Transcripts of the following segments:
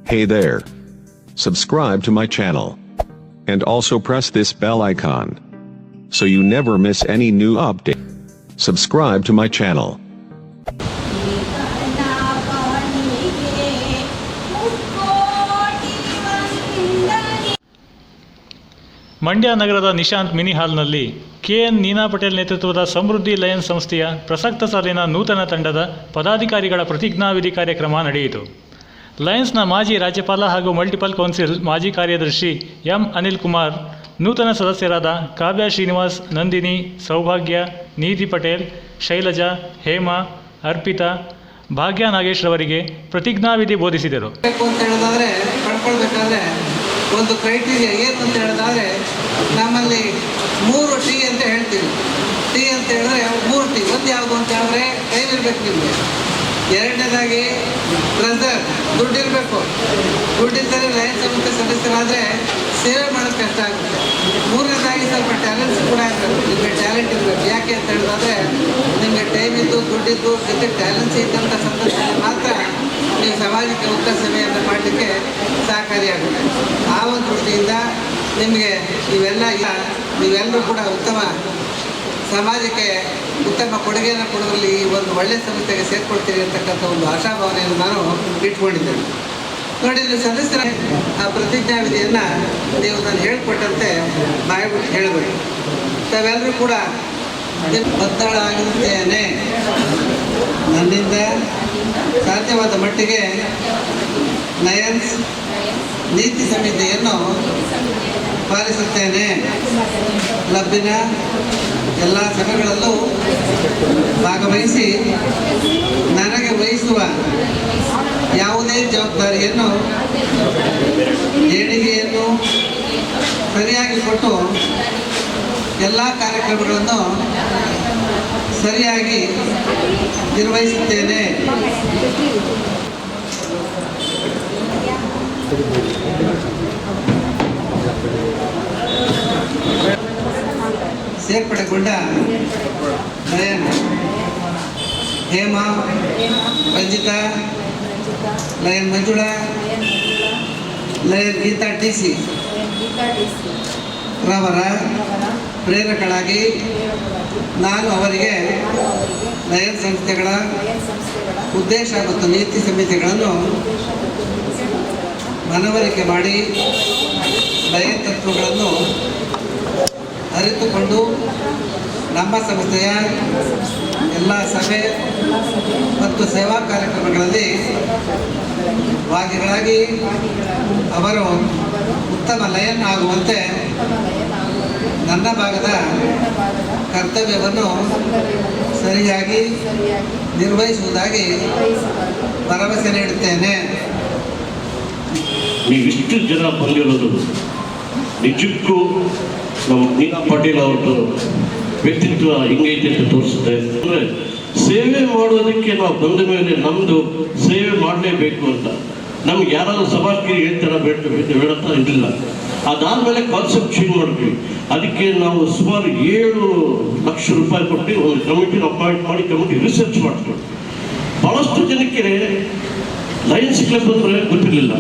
Hey there. Subscribe to my channel. And also press this bell icon. So you never miss any new update. Subscribe to my channel. Mandya ನಗರದ Nishant mini ಹಾಲ್ನಲ್ಲಿ K N ನೀನಾ ಪಟೇಲ್ ನೇತೃತ್ವದ ಸಮೃದ್ಧಿ Lions ಸಂಸ್ಥೆಯ ಪ್ರಸಕ್ತ ಸಾಲಿನ ನೂತನ ತಂಡದ ಪದಾಧಿಕಾರಿಗಳ ಪ್ರತಿಜ್ಞಾವಿಧಿ ಕಾರ್ಯಕ್ರಮ ನಡೆಯಿತು. ಲಯನ್ಸ್ನ ಮಾಜಿ ರಾಜ್ಯಪಾಲ ಹಾಗೂ ಮಲ್ಟಿಪಲ್ ಕೌನ್ಸಿಲ್ ಮಾಜಿ ಕಾರ್ಯದರ್ಶಿ ಎಂ ಅನಿಲ್ ಕುಮಾರ್, ನೂತನ ಸದಸ್ಯರಾದ ಕಾವ್ಯ ಶ್ರೀನಿವಾಸ್, ನಂದಿನಿ, ಸೌಭಾಗ್ಯ, ನೀತಿ ಪಟೇಲ್, ಶೈಲಜಾ, ಹೇಮಾ, ಅರ್ಪಿತಾ, ಭಾಗ್ಯ ನಾಗೇಶ್ ರವರಿಗೆ ಪ್ರತಿಜ್ಞಾವಿಧಿ ಬೋಧಿಸಿದರು. ಒಂದು ಕ್ರೈಟೀರಿಯಾ ಏನು ಅಂತ ಹೇಳಿದ್ರೆ, ನಮ್ಮಲ್ಲಿ 3 ಟಿ ಅಂತ ಹೇಳ್ತೀವಿ. ಟಿ ಅಂತ ಹೇಳಿದ್ರೆ 3 ಟಿ. ಒಂದು ಯಾವುದು ಅಂತ ಹೇಳಿದ್ರೆ ಟೈಮ್ ಇರಬೇಕು ನಿಮಗೆ. ಎರಡನೇದಾಗಿ ಪ್ರೆಸರ್, ದುಡ್ಡಿರಬೇಕು. ದುಡ್ಡಿದ್ದರೆ ಲಯನ್ಸ್ ಸಂಸ್ಥೆ ಸದಸ್ಯರಾದರೆ ಸೇವೆ ಮಾಡೋದು ಕಷ್ಟ ಆಗುತ್ತೆ. ಮೂರನೇದಾಗಿ ಸ್ವಲ್ಪ ಟ್ಯಾಲೆಂಟ್ಸ್ ಕೂಡ ಇರಬೇಕು. ನಿಮಗೆ ಟ್ಯಾಲೆಂಟ್ ಇರಬೇಕು. ಯಾಕೆ ಅಂತ ಹೇಳಿದ್ರೆ, ನಿಮಗೆ ಟೈಮ್ ಇದ್ದು, ದುಡ್ಡಿದ್ದು, ಜೊತೆ ಟ್ಯಾಲೆಂಟ್ಸ್ ಇದ್ದಂಥ ಸಂದರ್ಭದಲ್ಲಿ ಮಾತ್ರ ನೀವು ಸಮಾಜಕ್ಕೆ ಉತ್ತಮ ಸೇವೆಯನ್ನು ಮಾಡಲಿಕ್ಕೆ ಸಹಕಾರಿಯಾಗುತ್ತೆ. ಆ ಒಂದು ದೃಷ್ಟಿಯಿಂದ ನಿಮಗೆ ನೀವೆಲ್ಲರೂ ಕೂಡ ಉತ್ತಮ ಸಮಾಜಕ್ಕೆ ಉತ್ತಮ ಕೊಡುಗೆಯನ್ನು ಕೊಡೋದ್ರಲ್ಲಿ ಈ ಒಂದು ಒಳ್ಳೆಯ ಸಂಸ್ಥೆಗೆ ಸೇರ್ಕೊಳ್ತೀರಿ ಅಂತಕ್ಕಂಥ ಒಂದು ಆಶಾಭಾವನೆಯನ್ನು ನಾನು ಇಟ್ಕೊಂಡಿದ್ದೇನೆ. ನೋಡಿ, ನೀವು ಸದಸ್ಯರ ಆ ಪ್ರತಿಜ್ಞಾವಿಧಿಯನ್ನು ನೀವು ನಾನು ಹೇಳಿಕೊಟ್ಟಂತೆ ಬಾಯ್ಬಿಟ್ಟು ಹೇಳಬೇಕು. ತಾವೆಲ್ಲರೂ ಕೂಡ ಒತ್ತಡ ಆಗಿರುತ್ತೇನೆ, ನನ್ನಿಂದ ಸಾಧ್ಯವಾದ ಮಟ್ಟಿಗೆ ಲಯನ್ಸ್ ನೀತಿ ಸಂಹಿತೆಯನ್ನು ಪಾಲಿಸುತ್ತೇನೆ. ಕ್ಲಬ್ಬಿನ ಎಲ್ಲ ಸಭೆಗಳಲ್ಲೂ ಭಾಗವಹಿಸಿ ನನಗೆ ವಹಿಸುವ ಯಾವುದೇ ಜವಾಬ್ದಾರಿಯನ್ನು, ದೇಣಿಗೆಯನ್ನು ಸರಿಯಾಗಿ ಕೊಟ್ಟು ಎಲ್ಲ ಕಾರ್ಯಕ್ರಮಗಳನ್ನು ಸರಿಯಾಗಿ ನಿರ್ವಹಿಸುತ್ತೇನೆ. ಸೇರ್ಪಡೆಗೊಂಡ lion Hema, Ranjitha, lion Manjula, lion Geetha TC ರವರ ಪ್ರೇರಕಳಾಗಿ ನಾನು ಅವರಿಗೆ ಲಯನ್ ಸಂಸ್ಥೆಗಳ ಉದ್ದೇಶ ಮತ್ತು ನೀತಿ ಸಂಹಿತೆಗಳನ್ನು ಮನವರಿಕೆ ಮಾಡಿ ಲಯನ್ ತತ್ವಗಳನ್ನು ಅರಿತುಕೊಂಡು ನಮ್ಮ ಸಂಸ್ಥೆಯ ಎಲ್ಲ ಸಭೆ ಮತ್ತು ಸೇವಾ ಕಾರ್ಯಕ್ರಮಗಳಲ್ಲಿ ಭಾಗಿಗಳಾಗಿ ಅವರು ಉತ್ತಮ ಲಯನ್ ಆಗುವಂತೆ ನನ್ನ ಭಾಗದ ಕರ್ತವ್ಯವನ್ನು ಸರಿಯಾಗಿ ನಿರ್ವಹಿಸುವುದಾಗಿ ಭರವಸೆ ನೀಡುತ್ತೇನೆ. ನೀವಿಷ್ಟು ಜನ ಬಂದಿರೋದು ನಿಜಕ್ಕೂ ನಮ್ಮ ನೀನಾ ಪಾಟೀಲ್ ಅವ್ರದ್ದು ವ್ಯಕ್ತಿತ್ವ ಹಿಂಗೈತೆ ಅಂತ ತೋರಿಸುತ್ತೆ. ಅಂದರೆ ಸೇವೆ ಮಾಡೋದಕ್ಕೆ ನಾವು ಬಂದ ಮೇಲೆ ನಮ್ಮದು ಸೇವೆ ಮಾಡಲೇಬೇಕು ಅಂತ ನಮ್ಗೆ ಯಾರಾದ್ರೂ ಸಭಾಗಿರಿ ಹೇಳ್ತಾರ ಬೇಡತ್ತಾ ಇರಲಿಲ್ಲ. ಅದಾದಮೇಲೆ ಕಾನ್ಸೆಪ್ಟ್ ಚೇಂಜ್ ಮಾಡಿದ್ವಿ. ಅದಕ್ಕೆ ನಾವು ಸುಮಾರು 7 ಲಕ್ಷ ರೂಪಾಯಿ ಕೊಟ್ಟು ಒಂದು ಕಮಿಟಿನ ಅಪಾಯಿಂಟ್ ಮಾಡಿ ಕಮಿಟಿ ರಿಸರ್ಚ್ ಮಾಡ್ತೀವಿ. ಭಾಳಷ್ಟು ಜನಕ್ಕೆ ಲಯನ್ಸ್ ಕ್ಲಬ್ ಅಂದರೆ ಗೊತ್ತಿರಲಿಲ್ಲ.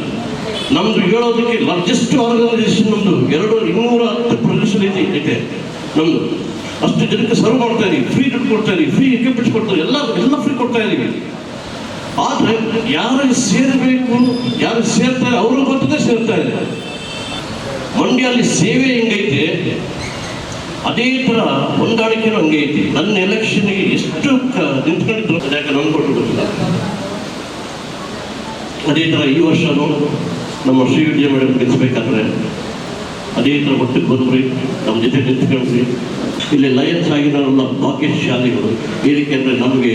ನಮ್ಮದು ಹೇಳೋದಕ್ಕೆ ಲಾರ್ಜೆಸ್ಟ್ ಆರ್ಗನೈಸೇಷನ್ ನಮ್ಮದು 210 ಪ್ರದೇಶ ಇದೆ ನಮ್ಮದು. ಅಷ್ಟು ಜನಕ್ಕೆ ಸರ್ವ್ ಮಾಡ್ತಾ ಇದೀವಿ, ಫ್ರೀ ದುಡ್ಡು ಕೊಡ್ತಾ ಇದೀವಿ, ಫ್ರೀ ಎಕ್ವಿಪ್ಮೆಂಟ್ಸ್ ಕೊಡ್ತಾ ಇದೀವಿ, ಎಲ್ಲ ಫ್ರೀ ಕೊಡ್ತಾ ಇದೀವಿ. ಆದರೆ ಯಾರು ಸೇರಬೇಕು, ಯಾರು ಸೇರ್ತಾರೆ ಅವರು ಗೊತ್ತದೇ ಸೇರ್ತಾ ಇದೆ. ಮಂಡ್ಯಲ್ಲಿ ಸೇವೆ ಹೆಂಗೈತೆ ಅದೇ ಥರ ಹೊಂದಾಣಿಕೆನೂ ಹಂಗೆ ಐತಿ. ನನ್ನ ಎಲೆಕ್ಷನ್ಗೆ ಎಷ್ಟು ನಿಂತ್ಕೊಂಡಿದ್ರು ಯಾಕೆ ನಾನು ಕೊಟ್ಟು ಗೊತ್ತಿಲ್ಲ. ಅದೇ ಥರ ಈ ವರ್ಷನೂ ನಮ್ಮ ಶ್ರೀ ವಿದ್ಯಾ ಮೇಡಮ್ ನಿಲ್ಲಿಸ್ಬೇಕಾದ್ರೆ ಅದೇ ಥರ ಒಟ್ಟಿಗೆ ಬಂದ್ರಿ, ನಮ್ಮ ಜೊತೆ ನಿಂತ್ಕೊಂಡ್ರಿ. ಇಲ್ಲಿ ಲಯನ್ಸ್ ಆಗಿರೋಲ್ಲ ಭಾಗ್ಯಶಾಲಿಗಳು. ಏನಕ್ಕೆ ಅಂದರೆ ನಮಗೆ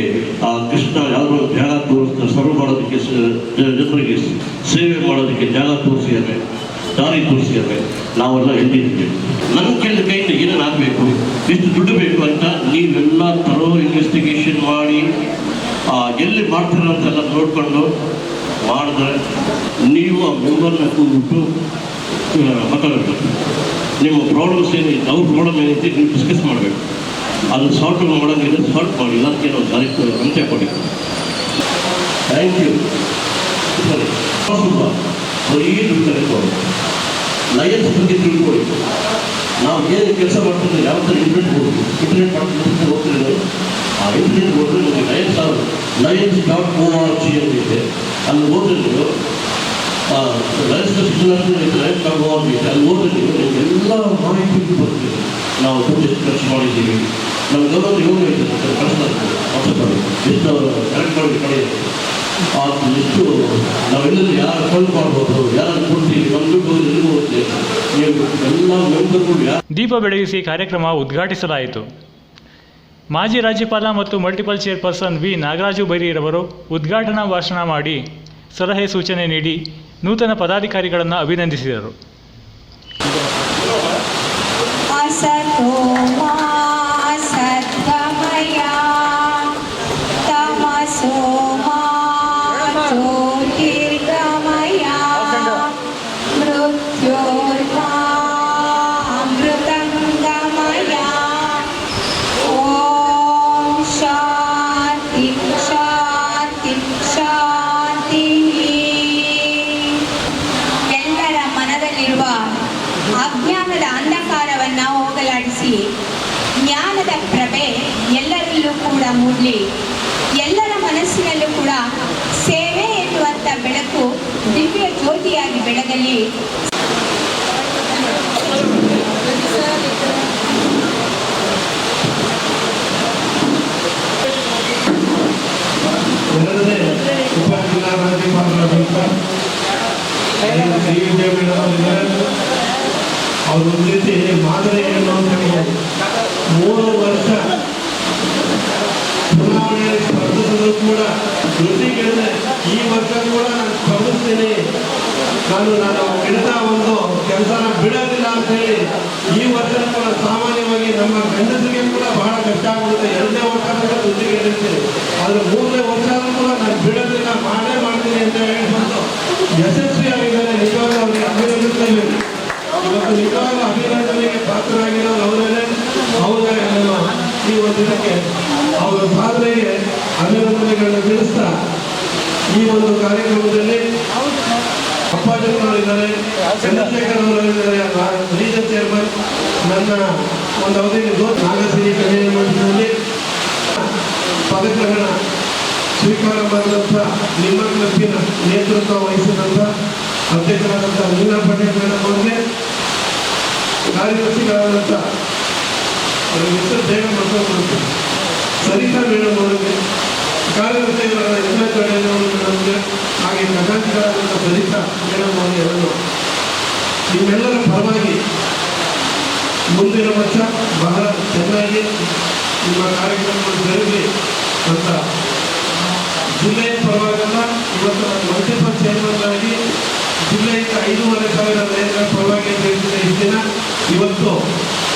ಆ ಕೃಷ್ಣ ಯಾವುದೋ ಜಾಗ ತೋರಿಸ್ತಾ ಸರ್ವ್ ಮಾಡೋದಕ್ಕೆ, ಜನರಿಗೆ ಸೇವೆ ಮಾಡೋದಕ್ಕೆ ಜಾಗ ತೋರಿಸಿದ್ದಾರೆ, ದಾರಿ ತೋರಿಸಿದ್ದಾರೆ. ನಾವೆಲ್ಲ ಎಲ್ಲಿದ್ದೀವಿ. ನನ್ನ ಕೈಯಿಂದ ಏನೇನು ಆಗಬೇಕು, ಇಷ್ಟು ದುಡ್ಡು ಬೇಕು ಅಂತ ನೀವೆಲ್ಲ ತರೋ ಇನ್ವೆಸ್ಟಿಗೇಷನ್ ಮಾಡಿ ಎಲ್ಲಿ ಮಾಡ್ತೀರ ಅಂತೆಲ್ಲ ನೋಡಿಕೊಂಡು ಮಾಡಿದ್ರೆ ನೀವು ಆ ಮೆಂಬರ್ನ ಕೂಗ್ಬಿಟ್ಟು ಮಾತಾಡಬೇಕು. ನಿಮ್ಮ ಪ್ರಾಬ್ಲಮ್ಸ್ ಏನಿದೆ, ಅವ್ರ ಪ್ರಾಬ್ಲಮ್ ಏನೈತೆ ನೀವು ಡಿಸ್ಕಸ್ ಮಾಡಬೇಕು. ಅದು ಸಾಲ್ವ್ ಮಾಡೋಂಗಿದ್ರೆ ಸಾಲ್ವ್ ಮಾಡಿ, ಅದಕ್ಕೆ ನಾವು ದಾರಿ ಅಂತ್ಯ ಕೊಡಿ. Thank you. ಸರಿ. ಬರೀ ದುಡ್ಡು ಕಲಿತ್ಕೊಂಡು ಲಯನ್ಸ್ ಬಗ್ಗೆ ತಿಳ್ಕೊಳ್ಳಿ. ನಾವು ಏನು ಕೆಲಸ ಮಾಡ್ತಿದ್ರೆ ಯಾವ ಥರ ಇಂಟರ್ನೆಟ್ ಮಾಡ್ತಿದ್ರೆ ಹೋಗ್ತಿರೋದು ಆ ಇಂಟರ್ನೆಟ್ ಹೋದ್ರೆ ನಿಮಗೆ ಲಯನ್ಸ್.org ಅಂತಿದೆ. ಅಲ್ಲಿ ಹೋದ್ರೆ ನೀವು ಲಯನ್ಸ್ .org ಇದೆ. ಅಲ್ಲಿ ಹೋದ್ರೆ ನೀವು ಎಲ್ಲ ಮಾಹಿತಿ ಬರ್ತೀವಿ. ನಾವು ದುಡ್ಡು ಎಷ್ಟು ಖರ್ಚು ಮಾಡಿದ್ದೀವಿ, ನಮ್ಮ ಗೌರವ ಯೋಗ ಇರ್ತದೆ ಕಳಿಸ್ತಾರೆ ವಾಟ್ಸಪ್ಪಲ್ಲಿ ಎಷ್ಟು ಕರೆಕ್ಟ್ ಮಾಡಿ ಕಳೆಯೋದು ಎಷ್ಟು ನಾವೆಲ್ಲರೂ ಯಾರು ಕಳ್ಳು ಮಾಡ್ಬೋದು, ಯಾರು ಕೊಡ್ತೀವಿ, ನಮ್ಮ ದುಡ್ಡು ಹೋಗುತ್ತೆ ನೀವು ಎಲ್ಲ ಮೆಂಬರ್ಗಳು ಯಾರು. ದೀಪ ಬೆಳಗಿಸಿ ಕಾರ್ಯಕ್ರಮ ಉದ್ಘಾಟಿಸಲಾಯಿತು. ಮಾಜಿ ರಾಜ್ಯಪಾಲ ಮತ್ತು ಮಲ್ಟಿಪಲ್ ಚೇರ್ಪರ್ಸನ್ ವಿ ನಾಗರಾಜು ಬೈರಿರವರು ಉದ್ಘಾಟನಾ ಭಾಷಣ ಮಾಡಿ ಸಲಹೆ ಸೂಚನೆ ನೀಡಿ ನೂತನ ಪದಾಧಿಕಾರಿಗಳನ್ನು ಅಭಿನಂದಿಸಿದರು. ಅಜ್ಞಾನದ ಅಂಧಕಾರವನ್ನು ಹೋಗಲಾಡಿಸಿ ಜ್ಞಾನದ ಪ್ರಭೆ ಎಲ್ಲರಲ್ಲೂ ಕೂಡ ಮೂಡಲಿ. ಎಲ್ಲರ ಮನಸ್ಸಿನಲ್ಲೂ ಕೂಡ ಸೇವೆ ಎನ್ನುವಂಥ ಬೆಳಕು ದಿವ್ಯ ಜ್ಯೋತಿಯಾಗಿ ಬೆಳಗಲಿ. ಎರಡನೇ ಉಪಜಿಲ್ಲಾ ರಾಜ್ಯಪಾಲರಾದಂಥ ಅವರು ಒಂದು ರೀತಿ ಮಾದರಿಯನ್ನು ತಿಳಿಯಬಹುದು. 3 ವರ್ಷ ಚುನಾವಣೆಯಲ್ಲಿ ಸ್ಪರ್ಧಿಸಿದ್ರು ಕೂಡ ಜೊತೆಗೆ ಈ ವರ್ಷ ಕೂಡ ನಾನು ಸ್ಪರ್ಧಿಸ್ತೀನಿ, ನಾನು ಹಿಡಿದ ಒಂದು ಕೆಲಸನ ಬಿಡೋದಿಲ್ಲ ಅಂತ ಹೇಳಿ ಈ ವರ್ಷ ಕೂಡ ಸಾಮಾನ್ಯವಾಗಿ ನಮ್ಮ ಗಂಡಸರಿಗೆ ಕೂಡ ಬಹಳ ಕಷ್ಟ ಆಗುತ್ತೆ. 2ನೇ ವರ್ಷ ಕೂಡ ಜೊತೆಗೆ ಹಿಡಿತೀನಿ, ಆದರೆ 3ನೇ ವರ್ಷ ಕೂಡ ನಾನು ಬಿಡೋದಿಲ್ಲ, ಮಾಡೇ ಮಾಡ್ತೀನಿ ಅಂತ ಹೇಳ್ಕೊಂಡು ಯಶಸ್ವಿಯಾಗಿದ್ದಾರೆ. ನಿಜವಾಗ್ಲೂ ಅವರಿಗೆ ಅಭಿನಂದಿಸ್ತೇವೆ. ಇವತ್ತು ನಿಜವಾಗ್ಲೂ ಅಭಿನಂದನೆಗೆ ಪಾತ್ರರಾಗಿರೋರು ಅವರೇ. ಈ ಒಂದು ದಿನಕ್ಕೆ ಅವರ ಸಾಧನೆಗೆ ಅಭಿನಂದನೆಗಳನ್ನು ತಿಳಿಸ್ತಾ ಈ ಒಂದು ಕಾರ್ಯಕ್ರಮದಲ್ಲಿ ಅಪ್ಪಾಜಿಯವರಿದ್ದಾರೆ, ಚಂದ್ರಶೇಖರ್ ಅವರಿದ್ದಾರೆ, ರೀಜನ್ ಚೇರ್ಮನ್, ನನ್ನ ಒಂದು ಅವಧಿಯಲ್ಲಿ ನಾಗಶ್ರೀ ಕಲ್ಯಾಣ ಮಂಡಲದಲ್ಲಿ ಪದಕಗಳ ಸ್ವೀಕಾರ ಮಾಡಿದಂಥ ನಿಮ್ಮ ಕ್ಲಬ್ಬಿನ ನೇತೃತ್ವ ವಹಿಸಿದಂಥ ಅಧ್ಯಕ್ಷರಾದಂಥ ಮೀನಾ ಪಟೇಲ್ ಮೇಡಮ್ ಅವರಿಗೆ, ಕಾರ್ಯದರ್ಶಿಗಳಾದಂಥ ಅವರ ಹೆಸರು ಬೇಗ ಮಾಡ್ಕೊಂಡು ಸರಿತಾ ಮೇಡಮ್ ಅವರಿಗೆ, ಕಾರ್ಯದರ್ಶಿಗಳಾದ ಎಲ್ಲ ಕಡೆಯವರು ಮೇಡಮ್ಗೆ, ಹಾಗೆ ಖಜಾಂಚಿಗಳಾದಂಥ ಸರಿತಾ ಮೇಡಮ್ ಅವರಿಗೆ ಎಲ್ಲರೂ ನಿಮ್ಮೆಲ್ಲರ ಪರವಾಗಿ ಮುಂದಿನ ವರ್ಷ ಬಹಳ ಚೆನ್ನಾಗಿ ನಿಮ್ಮ ಕಾರ್ಯಕ್ರಮಗಳು ಜರುಗಲಿ ಅಂತ ಜಿಲ್ಲೆಯ ಪರವಾಗಲ್ಲ, ಇವತ್ತು ನಾನು ಮಲ್ಟಿಪಲ್ ಚೇರ್ಮನ್ ಆಗಿ ಜಿಲ್ಲೆಯಿಂದ 5,500 ರೈತರ ಪರವಾಗಿ ಅಂತ ಹೇಳ್ತಿದ್ದೆ. ಈ ದಿನ ಇವತ್ತು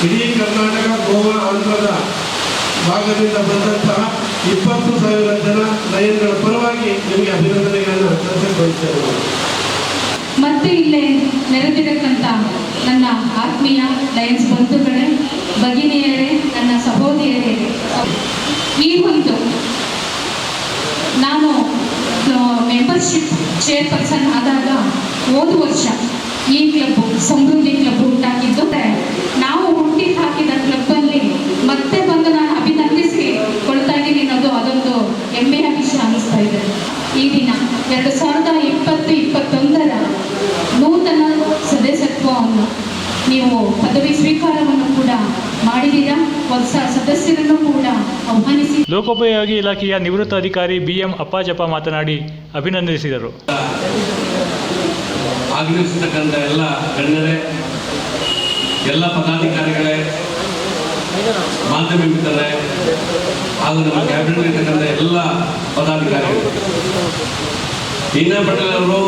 ಇಡೀ ಕರ್ನಾಟಕ, ಗೋವಾ, ಆಂಧ್ರದ ಭಾಗದಿಂದ ಬಂದಂತಹ 20,000 ಜನ ಲಯನ್ಗಳ ಪರವಾಗಿ ನಿಮಗೆ ಅಭಿನಂದನೆಗಳನ್ನು ಸಲ್ಲಿಸಬಯಸ್ತೇವೆ. ಮತ್ತು ಇಲ್ಲೇ ನೆರೆದಿರತಕ್ಕಂಥ ನನ್ನ ಆತ್ಮೀಯ ಲಯನ್ಸ್ ಬಂಧುಗಳೇ, ಭಗಿನಿಯರೇ, ನನ್ನ ಸಹೋದರಿಯರೇ, ಈ ಒಂದು ನಾನು ಮೆಂಬರ್ಶಿಪ್ ಚೇರ್ಪರ್ಸನ್ ಆದಾಗ ಹೋದ ವರ್ಷ ಈ ಕ್ಲಬ್ ಸಮೃದ್ಧಿ ಕ್ಲಬ್ ಹುಟ್ಟಾಕಿದ್ದು. ನಾವು ಹುಟ್ಟಿ ಹಾಕಿದ ಕ್ಲಬ್ಬಲ್ಲಿ ಮತ್ತೆ ಬಂದು ನಾನು ಅಭಿನಂದಿಸಿಕೊಳ್ತಾ ಇದ್ದೀನಿ ಅನ್ನೋದು ಅದೊಂದು ಹೆಮ್ಮೆಯ ವಿಷಯ ಅನ್ನಿಸ್ತಾ ಇದೆ. ಈ ದಿನ 2020-21ರ ನೂತನ ಸದಸ್ಯತ್ವವನ್ನು ನೀವು ಪದವಿ ಸ್ವೀಕಾರವನ್ನು ಕೂಡ ಮಾಡಿದ್ದೀರಾ. ಹೊಸ ಸದಸ್ಯರನ್ನು ಕೂಡ ಆಹ್ವಾನಿಸಿ. ಲೋಕೋಪಯೋಗಿ ಇಲಾಖೆಯ ನಿವೃತ್ತ ಅಧಿಕಾರಿ BM ಅಪ್ಪಾಜಪ್ಪ ಮಾತನಾಡಿ ಅಭಿನಂದಿಸಿದರು. ಆಗಮಿಸಿರ್ತಕ್ಕಂಥ ಎಲ್ಲ ಗಣ್ಯರೇ, ಎಲ್ಲ ಪದಾಧಿಕಾರಿಗಳೇ, ಮಾಧ್ಯಮ ಮಿತ್ರರೇ ಹಾಗೂ ನಮ್ಮ ಕ್ಯಾಬಿನೆಟ್ ಇರ್ತಕ್ಕಂಥ ಎಲ್ಲ ಪದಾಧಿಕಾರಿಗಳು, ಮೀನಾ ಪಟೇಲ್ ಅವರು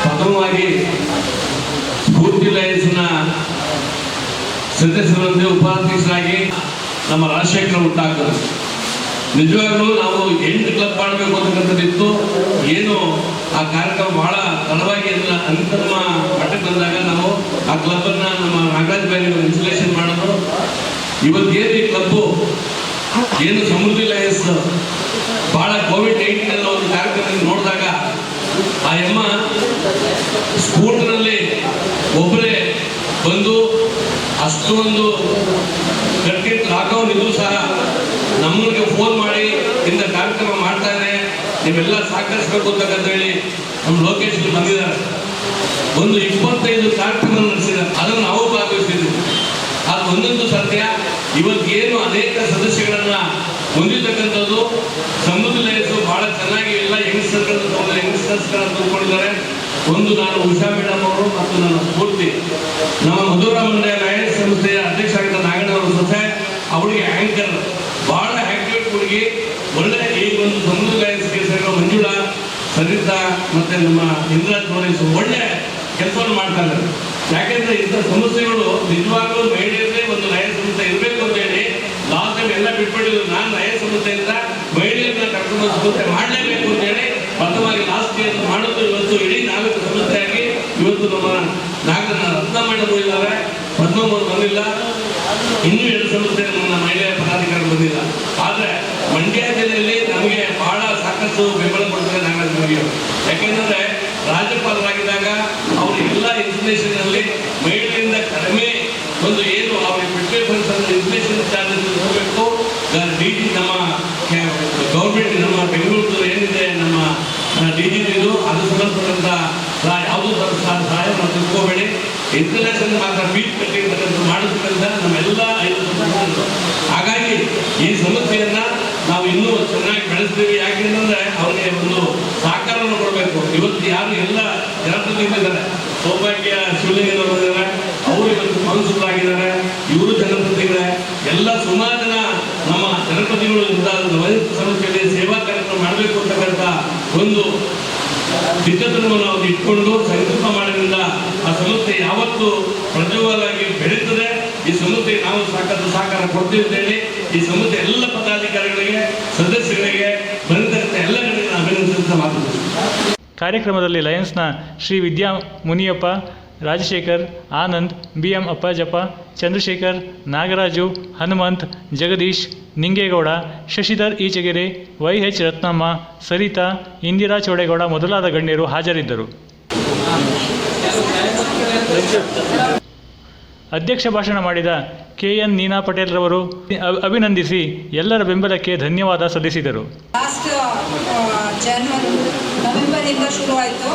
ಪ್ರಥಮವಾಗಿ ಸ್ಫೂರ್ತಿ ಲಯನ್ಸ್ನ ಸದಸ್ಯರಂತೆ ಉಪಾಧ್ಯಕ್ಷರಾಗಿ ನಮ್ಮ ರಾಜಶೇಖರ ಹುಟ್ಟಾಕರು. ನಿಜವಾಗ್ಲೂ ನಾವು 8 ಕ್ಲಬ್ ಮಾಡಬೇಕು ಅಂತಕ್ಕಂಥದ್ದಿತ್ತು. ಏನು ಆ ಕಾರ್ಯಕ್ರಮ ಬಹಳ ತಡವಾಗಿ ಅಂತಿಮ ಮಟ್ಟಕ್ಕೆ ಬಂದಾಗ ನಾವು ಆ ಕ್ಲಬ್ಬನ್ನು ನಮ್ಮ ನಾಗರಾಜ್ ಬಾಯಿ ಇನ್ಸ್ಟಾಲೇಷನ್ ಮಾಡಿದ್ರು. ಇವತ್ತೇನು ಈ ಕ್ಲಬ್ಬು ಏನು ಸಮೃದ್ಧಿ ಲಯನ್ಸ್ ಬಹಳ ಕೋವಿಡ್-19 ಒಂದು ಕಾರ್ಯಕ್ರಮದಲ್ಲಿ ನೋಡಿದಾಗ ಆ ಸ್ಕೂಟರ್ನಲ್ಲಿ ಒಬ್ಬರೇ ಬಂದು ಅಷ್ಟೊಂದು ಗಟ್ಟಿ ಹಾಕೋನಿದ್ರು ಸಹ ನಮ್ಮನಿಗೆ ಫೋನ್ ಮಾಡಿ ಇಂಥ ಕಾರ್ಯಕ್ರಮ ಮಾಡ್ತಾ ಇದೆ, ನೀವೆಲ್ಲ ಸಹಕರಿಸಬೇಕು ಅಂತಕ್ಕಂತ ಹೇಳಿ ನಮ್ಮ ಲೋಕೇಶ್ ಬಂದಿದ್ದಾರೆ. ಒಂದು 25 ಕಾರ್ಯಕ್ರಮ ನಡೆಸಿದ್ದಾರೆ, ಅದನ್ನು ನಾವು ಭಾಗವಹಿಸಿದ್ವಿ. ಅದು ಒಂದೊಂದು ಸತ್ಯ. ಇವತ್ತೇನು ಅನೇಕ ಸದಸ್ಯಗಳನ್ನ ಹೊಂದಿರ್ತಕ್ಕಂಥದ್ದು ಸಮುದ್ರ ಲಯನ್ಸ್ ಬಹಳ ಚೆನ್ನಾಗಿ ಎಲ್ಲ ಯಂಗ್ಸ್ಟರ್ಸ್ಗಳನ್ನ ತಂದುಕೊಂಡಿದ್ದಾರೆ. ಒಂದು ನಾನು ಉಷಾ ಮೇಡಮ್ ಅವರು ಮತ್ತು ನನ್ನ ಸ್ಫೂರ್ತಿ ನಮ್ಮ ಮಧುರ ಮಂಡ್ಯ ಲಯನ್ಸ್ ಸಂಸ್ಥೆಯ ಅಧ್ಯಕ್ಷ ಆಗಿದ್ದ ನಾಗಣ್ಣವರ ಸೊಸೆ, ಅವಳಿಗೆ ಆಂಕರ್ ಬಹಳ ಆಕ್ಟಿವೇಟ್ ಹುಡುಗಿ, ಒಳ್ಳೆ ಈ ಒಂದು ಸಮುದ್ರ ಲಯನ್ಸ್ಗೆ ಸೇರಿರೋ ಮಂಜುಳಾ, ಸರಿತಾ ಮತ್ತೆ ನಮ್ಮ ಇಂದ್ರಾಜ್ ಮೋರೇಶ್ ಒಳ್ಳೆ ಕೆಲಸವನ್ನು ಮಾಡ್ತಾ ಇದ್ದಾರೆ. ಯಾಕೆಂದ್ರೆ ಇಂಥ ಸಮಸ್ಯೆಗಳು ನಿಜವಾಗ್ಲೂ ಮಹಿಳೆಯರೇ ಒಂದು ಲಯನ್ಸ್ ಸಂಸ್ಥೆ ಇರಬೇಕು ಅಂತ ಹೇಳಿ ಲಾಸ್ಟ್ ಟೈಮ್ ಎಲ್ಲ ಬಿಟ್ಬಿಟ್ಟಿದ್ರು. ನಾನು ಲಯನ್ಸ್ ಸಂಸ್ಥೆಯಿಂದ ಮಹಿಳೆಯರನ್ನ ಕರ್ಕೊಂಡು ಸಂಸ್ಥೆ ಮಾಡಲೇಬೇಕು ಅಂತ ಹೇಳಿ ಪ್ರಥಮವಾಗಿ ಲಾಸ್ಟ್ ಇಯರ್ ಮಾಡೋದು. ಇವತ್ತು ಇಡೀ 4 ಸಂಸ್ಥೆಯಾಗಿ ಇವತ್ತು ನಮ್ಮ ರತ್ನ ಮೇಡಮ್ ಇದ್ದಾರೆ, ಪದ್ಮಮೂರು ಬಂದಿಲ್ಲ, ಇನ್ನೂ 2 ಸಂಸ್ಥೆ ನಮ್ಮ ಮಹಿಳೆಯ ಪದಾಧಿಕಾರಿ ಬಂದಿಲ್ಲ. ಆದ್ರೆ ಮಂಡ್ಯ ಜಿಲ್ಲೆಯಲ್ಲಿ ನಮಗೆ ಬಹಳ ಸಾಕಷ್ಟು ಬೆಂಬಲ ಕೊಡ್ತಾರೆ ನಾಗರಾಜ್ ಮೋದಿಯವರು. ಯಾಕೆಂದ್ರೆ ರಾಜ್ಯಪಾಲರಾಗಿದ್ದಾಗ ಅವರು ಎಲ್ಲ ಇನ್ಸ್ಟಿಟ್ಯೂಷನ್ ನಲ್ಲಿ ಮಹಿಳೆಯರಿಂದ ಕಡಿಮೆ ಒಂದು ಏನು ಅವ್ರಿಗೆ ಇನ್ಸ್ಟಿಟ್ಯೂಷನ್ ಚಾರ್ಜಸ್ ಹೋಗಬೇಕು. ಡಿಜಿ ನಮ್ಮ ಗೌರ್ಮೆಂಟ್ ನಮ್ಮ ಬೆಂಗಳೂರು ಏನಿದೆ ನಮ್ಮ ಡಿಜಿದು ಅದು ಸಂಬಂಧಪಟ್ಟಂತ ಯಾವುದೂ ಸಹಾಯವನ್ನು ತಿಳ್ಕೋಬೇಡಿ. ಇಂಟರ್ನ್ಯಾಷನಲ್ ಮಾತ್ರ ಫೀಸ್ ಕಟ್ಟಿರ್ತಕ್ಕಂಥ ಮಾಡತಕ್ಕಂಥ ನಮ್ಮೆಲ್ಲ 5 ಸಂಸ್ಥೆಗಳು. ಹಾಗಾಗಿ ಈ ಸಮಸ್ಯೆಯನ್ನ ನಾವು ಇನ್ನೂ ಚೆನ್ನಾಗಿ ಬೆಳೆಸ್ತೀವಿ. ಯಾಕೆಂದ್ರೆ ಅವ್ರಿಗೆ ಒಂದು ಸಹಕಾರವನ್ನು ಕೊಡಬೇಕು. ಇವತ್ತು ಯಾರು ಎಲ್ಲ ಜನಪ್ರತಿನಿಧಿಗಳಿದ್ದಾರೆ, ಸೌಭಾಗ್ಯ ಶಿವಲಿಂಗನವರು ಬಂದಿದ್ದಾರೆ, ಅವರು ಇವತ್ತು ಕೌನ್ಸಿಲರ್ ಆಗಿದ್ದಾರೆ, ಇವರು ಜನಪ್ರತಿನಿಧಿಗಳೇ, ಎಲ್ಲ ಸುಮಾರು ಜನ ನಮ್ಮ ಜನಪ್ರತಿನಿಧಿಗಳು ಸಮಸ್ಯೆಯಲ್ಲಿ ಸೇವಾ ಕಾರ್ಯಕ್ರಮ ಮಾಡಬೇಕು ಅಂತಕ್ಕಂಥ ಒಂದು ಸಿದ್ಧತೆಯನ್ನು ನಾವು ಇಟ್ಕೊಂಡು ಸಂಕಲ್ಪ ಮಾಡೋದ್ರಿಂದ ಆ ಸಂಸ್ಥೆ ಯಾವತ್ತು ಪ್ರಜ್ವಲವಾಗಿ ಬೆಳೀತದೆ. ಈ ಸಂಸ್ಥೆಗೆ ನಾವು ಸಾಕಷ್ಟು ಸಹಕಾರ ಕೊಡ್ತೀವಿ ಅಂತ ಹೇಳಿ ಈ ಸಂಸ್ಥೆ ಎಲ್ಲ ಪದಾಧಿಕಾರಿಗಳಿಗೆ, ಸದಸ್ಯರಿಗೆ, ಬಂದಿರತಕ್ಕಂಥ ಎಲ್ಲ ಕಡೆಗೆ ನಾನು ಅಭಿನಂದಿಸುತ್ತಾ ಮಾತನಾಡ್ತೀನಿ. ಕಾರ್ಯಕ್ರಮದಲ್ಲಿ ಲಯನ್ಸ್ನ ಶ್ರೀ ವಿದ್ಯಾ ಮುನಿಯಪ್ಪ, ರಾಜಶೇಖರ್, ಆನಂದ್, BM ಅಪ್ಪಾಜಪ್ಪ, ಚಂದ್ರಶೇಖರ್, ನಾಗರಾಜು, ಹನುಮಂತ್, ಜಗದೀಶ್, ನಿಂಗೇಗೌಡ, ಶಶಿಧರ್ ಈಚಗೆರೆ, YH ರತ್ನಮ್ಮ, ಸರಿತಾ, ಇಂದಿರಾ ಚೌಡೇಗೌಡ ಮೊದಲಾದ ಗಣ್ಯರು ಹಾಜರಿದ್ದರು. ಅಧ್ಯಕ್ಷ ಭಾಷಣ ಮಾಡಿದ KN ನೀನಾ ಪಟೇಲ್ ರವರು ಅಭಿನಂದಿಸಿ ಎಲ್ಲರ ಬೆಂಬಲಕ್ಕೆ ಧನ್ಯವಾದ ಸಲ್ಲಿಸಿದರು. ಲಾಸ್ಟ್ ನವೆಂಬರಿಂದ ಶುರುವಾಯಿತು.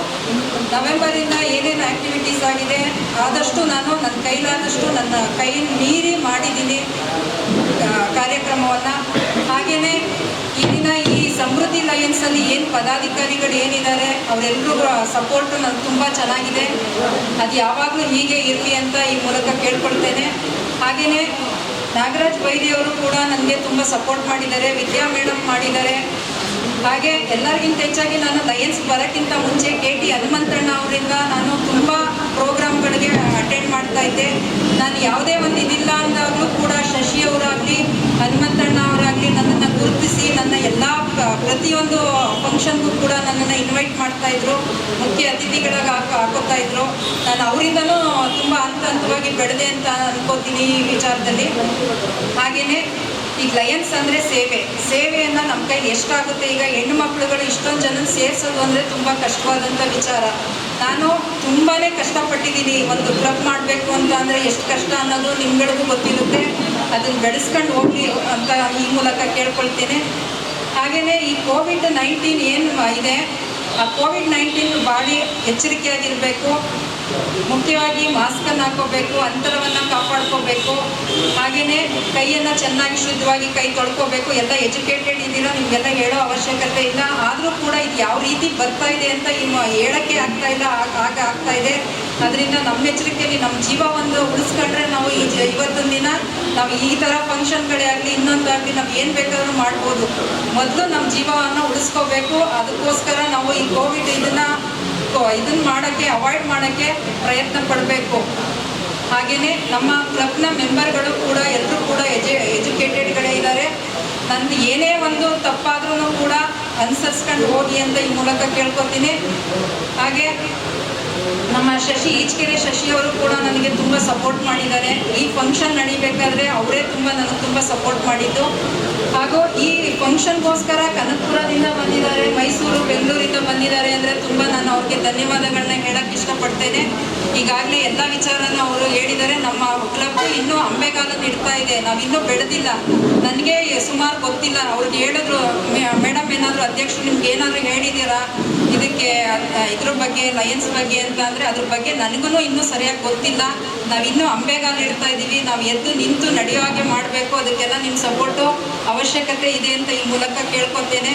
ನವೆಂಬರಿಂದ ಏನೇನು ಆ್ಯಕ್ಟಿವಿಟೀಸ್ ಆಗಿದೆ ಆದಷ್ಟು ನಾನು ನನ್ನ ಕೈಲಾದಷ್ಟು ನನ್ನ ಕೈ ಮೀರಿ ಮಾಡಿದ್ದೀನಿ ಕಾರ್ಯಕ್ರಮವನ್ನು. ಹಾಗೆಯೇ ಈ ದಿನ ಈ ಸಮೃದ್ಧಿ ಲಯನ್ಸಲ್ಲಿ ಏನು ಪದಾಧಿಕಾರಿಗಳು ಏನಿದ್ದಾರೆ ಅವರೆಲ್ಲರೂ ಸಪೋರ್ಟು ನನಗೆ ತುಂಬ ಚೆನ್ನಾಗಿದೆ. ಅದು ಯಾವಾಗಲೂ ಹೀಗೆ ಇರಲಿ ಅಂತ ಈ ಮೂಲಕ ಕೇಳ್ಕೊಳ್ತೇನೆ. ಹಾಗೆಯೇ ನಾಗರಾಜ್ ವೈದ್ಯವರು ಕೂಡ ನನಗೆ ತುಂಬ ಸಪೋರ್ಟ್ ಮಾಡಿದ್ದಾರೆ, ವಿದ್ಯಾ ಮೇಡಮ್ ಮಾಡಿದ್ದಾರೆ. ಹಾಗೆ ಎಲ್ಲರಿಗಿಂತ ಹೆಚ್ಚಾಗಿ ನಾನು ಲಯನ್ಸ್ ಬರೋಕ್ಕಿಂತ ಮುಂಚೆ KT ಹನುಮಂತಣ್ಣ ಅವರಿಂದ ನಾನು ತುಂಬ ಪ್ರೋಗ್ರಾಮ್ಗಳಿಗೆ ಅಟೆಂಡ್ ಮಾಡ್ತಾ ಇದ್ದೆ. ನಾನು ಯಾವುದೇ ಒಂದು ಇದಿಲ್ಲ ಅಂದಾಗಲೂ ಕೂಡ ಶಶಿ ಅವರಾಗಲಿ ಹನುಮಂತಣ್ಣ ಅವರಾಗಲಿ ನನ್ನನ್ನು ಗುರುತಿಸಿ ನನ್ನ ಎಲ್ಲ ಪ್ರತಿಯೊಂದು ಫಂಕ್ಷನ್ಗೂ ಕೂಡ ನನ್ನನ್ನು ಇನ್ವೈಟ್ ಮಾಡ್ತಾಯಿದ್ರು, ಮುಖ್ಯ ಅತಿಥಿಗಳಾಗಿ ಹಾಕೋತಾ ಇದ್ರು. ನಾನು ಅವರಿಂದನೂ ತುಂಬ ಹಂತವಾಗಿ ಬೆಳೆದೆ ಅಂತ ಅನ್ಕೋತೀನಿ ಈ ವಿಚಾರದಲ್ಲಿ. ಹಾಗೆಯೇ ಈಗ ಲಯನ್ಸ್ ಅಂದರೆ ಸೇವೆಯನ್ನು ನಮ್ಮ ಕೈಲಿ ಎಷ್ಟಾಗುತ್ತೆ. ಈಗ ಹೆಣ್ಣು ಮಕ್ಕಳುಗಳು ಇಷ್ಟೊಂದು ಜನ ಸೇರಿಸೋದು ಅಂದರೆ ತುಂಬ ಕಷ್ಟವಾದಂಥ ವಿಚಾರ. ನಾನು ತುಂಬಾ ಕಷ್ಟಪಟ್ಟಿದ್ದೀನಿ. ಒಂದು ಕ್ಲಬ್ ಮಾಡಬೇಕು ಅಂತ ಅಂದರೆ ಎಷ್ಟು ಕಷ್ಟ ಅನ್ನೋದು ನಿಮ್ಗಳಿಗೂ ಗೊತ್ತಿರುತ್ತೆ. ಅದನ್ನು ಬೆಳೆಸ್ಕೊಂಡು ಹೋಗಲಿ ಅಂತ ಈ ಮೂಲಕ ಕೇಳ್ಕೊಳ್ತೇನೆ. ಹಾಗೆಯೇ ಈ COVID-19 ಏನು ಇದೆ, ಆ COVID-19 ಭಾಳ ಎಚ್ಚರಿಕೆಯಾಗಿರಬೇಕು. ಮುಖ್ಯವಾಗಿ ಮಾಸ್ಕನ್ನು ಹಾಕೋಬೇಕು, ಅಂತರವನ್ನು ಕಾಪಾಡ್ಕೋಬೇಕು. ಹಾಗೆಯೇ ಕೈಯನ್ನು ಚೆನ್ನಾಗಿ ಶುದ್ಧವಾಗಿ ಕೈ ತೊಳ್ಕೋಬೇಕು. ಎಲ್ಲ ಎಜುಕೇಟೆಡ್ ಇದ್ದೀರಾ, ನಿಮಗೆಲ್ಲ ಹೇಳೋ ಅವಶ್ಯಕತೆ ಇಲ್ಲ. ಆದರೂ ಕೂಡ ಇದು ಯಾವ ರೀತಿ ಬರ್ತಾ ಇದೆ ಅಂತ ಹೇಳೋಕ್ಕೆ ಆಗ್ತಾ ಇಲ್ಲ, ಆಗ್ತಾ ಇದೆ. ಅದರಿಂದ ನಮ್ಮ ಎಚ್ಚರಿಕೆಯಲ್ಲಿ ನಮ್ಮ ಜೀವ ಒಂದು ಉಳಿಸ್ಕೊಂಡ್ರೆ ನಾವು ಇವತ್ತೊಂದು ದಿನ ನಾವು ಈ ಥರ ಫಂಕ್ಷನ್ಗಳೇ ಆಗಲಿ ಇನ್ನೊಂದಾಗಲಿ ನಾವು ಏನು ಬೇಕಾದ್ರೂ ಮಾಡ್ಬೋದು. ಮೊದಲು ನಮ್ಮ ಜೀವವನ್ನು ಉಳಿಸ್ಕೋಬೇಕು. ಅದಕ್ಕೋಸ್ಕರ ನಾವು ಈ ಕೋವಿಡ್ ಇದನ್ನು ಮಾಡೋಕ್ಕೆ ಅವಾಯ್ಡ್ ಮಾಡೋಕ್ಕೆ ಪ್ರಯತ್ನ ಪಡಬೇಕು. ಹಾಗೆಯೇ ನಮ್ಮ ಕ್ಲಬ್ನ ಮೆಂಬರ್ಗಳು ಕೂಡ ಎಲ್ಲರೂ ಕೂಡ ಎಜುಕೇಟೆಡ್ಗಳೇ ಇದ್ದಾರೆ. ನಂದು ಏನೇ ಒಂದು ತಪ್ಪಾದ್ರೂ ಕೂಡ ಅನುಸರಿಸ್ಕೊಂಡು ಹೋಗಿ ಅಂತ ಈ ಮೂಲಕ ಕೇಳ್ಕೊತೀನಿ. ಹಾಗೆ ನಮ್ಮ ಈಚೆಕೆರೆ ಶಶಿ ಅವರು ಕೂಡ ನನಗೆ ತುಂಬ ಸಪೋರ್ಟ್ ಮಾಡಿದ್ದಾರೆ. ಈ ಫಂಕ್ಷನ್ ನಡಿಬೇಕಾದ್ರೆ ಅವರೇ ನನಗೆ ತುಂಬ ಸಪೋರ್ಟ್ ಮಾಡಿದ್ದು. ಹಾಗೂ ಈ ಫಂಕ್ಷನ್ಗೋಸ್ಕರ ಕನಕಪುರದಿಂದ ಬಂದಿದ್ದಾರೆ, ಮೈಸೂರು, ಬೆಂಗಳೂರಿಂದ ಬಂದಿದ್ದಾರೆ ಅಂದರೆ ತುಂಬ ನಾನು ಅವ್ರಿಗೆ ಧನ್ಯವಾದಗಳನ್ನ ಹೇಳಕ್ಕೆ ಇಷ್ಟಪಡ್ತೇನೆ. ಈಗಾಗಲೇ ಎಲ್ಲ ವಿಚಾರನೂ ಅವರು ಹೇಳಿದ್ದಾರೆ. ನಮ್ಮ ಕ್ಲಬ್ ಇನ್ನೂ ಅಂಬೆಗಾಲನ್ನು ಇಡ್ತಾ ಇದೆ, ನಾವಿನ್ನೂ ಬೆಳೆದಿಲ್ಲ. ನನಗೆ ಸುಮಾರು ಗೊತ್ತಿಲ್ಲ. ಅವ್ರಿಗೆ ಹೇಳಿದ್ರು, ಮೇಡಮ್ ಏನಾದರೂ ಅಧ್ಯಕ್ಷರು ನಿಮ್ಗೆ ಏನಾದರೂ ಹೇಳಿದ್ದೀರಾ ಇದಕ್ಕೆ ಇದ್ರ ಬಗ್ಗೆ ಲಯನ್ಸ್ ಬಗ್ಗೆ ಅಂತ ಅಂದರೆ ಅದ್ರ ಬಗ್ಗೆ ನನಗೂ ಇನ್ನೂ ಸರಿಯಾಗಿ ಗೊತ್ತಿಲ್ಲ. ನಾವಿನ್ನೂ ಅಂಬೆಗಾಲು ಇಡ್ತಾ ಇದ್ದೀವಿ. ನಾವು ಎದ್ದು ನಿಂತು ನಡೆಯೋ ಹಾಗೆ ಮಾಡಬೇಕು. ಅದಕ್ಕೆಲ್ಲ ನಿಮ್ಮ ಸಪೋರ್ಟು ಅವಶ್ಯಕತೆ ಇದೆ ಅಂತ ಈ ಮೂಲಕ ಕೇಳ್ಕೊತೇನೆ.